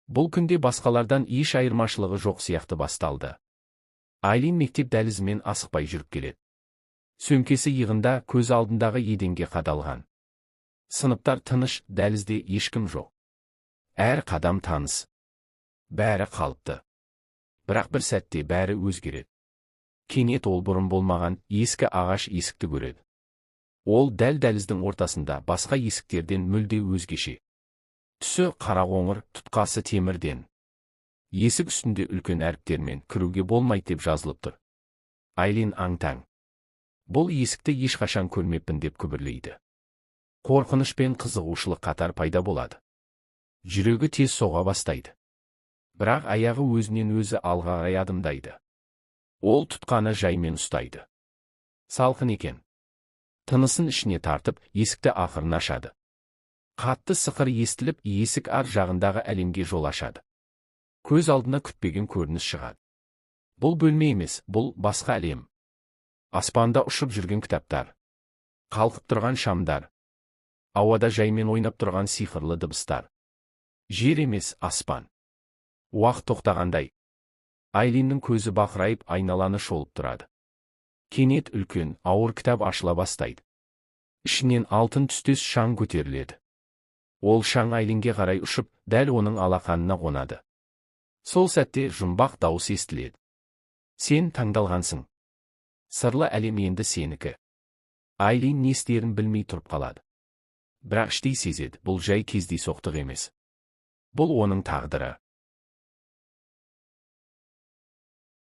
Бұл күнде басқалардан еш айырмашылығы жоқ сияқты басталды. Айлин мектеп дәлізімен асықпай жүріп келеді. Сөмкесі иығында, көз алдындағы еденге қадалған. Сыныптар тыныш, дәлізде ешкім жоқ. Әр қадам таныс. Бәрі қалыпты. Бірақ бір сәтте бәрі өзгереді. Кенет ол бұрын болмаған ескі ағаш есікті көреді. Ол дәліздің ортасында, басқа есіктерден мүлде өзгеше. Түсі қара-қоңыр, тұтқасы темірден. Есік үстінде үлкен әріптермен «Кіруге болмайды» деп жазылып тұр. Айлин аң-таң. Бұл есікті ешқашан көрмеппін деп күбірлейді. Қорқыныш пен қызығушылық қатар пайда болады. Жүрегі тез соға бастайды. Бірақ аяғы өзінен өзі алға қарай адымдайды. Ол тұтқаны жаймен ұстайды. Салқын екен. Тынысын ішіне тартып, есікті ақырын ашады. Қатты сықыр естіліп, есік ар жағындағы әлемге жол ашады. Көз алдына күтпеген көрініс шығады. Бұл бөлме емес, бұл басқа әлем. Аспанда ұшып жүрген кітаптар. Қалқып тұрған шамдар. Ауада жаймен ойнап тұрған сиқырлы дыбыстар. Жер емес, аспан. Уақыт тоқтағандай. Айлиннің көзі бақырайып, айналаны шолып тұрады. Кенет үлкен, ауыр кітап ашыла бастайды. Ішінен алтын түстес шаң көтеріледі. Ол шаң Айлинге қарай ұшып, дәл оның алақанына қонады. Сол сәтте жұмбақ дауыс естіледі. Сен таңдалғансың. Сырлы әлем енді сенікі. Айлин не істерін білмей тұрып қалады. Бірақ іштей сезеді, бұл жай кездейсоқтық емес. Бұл оның тағдыры.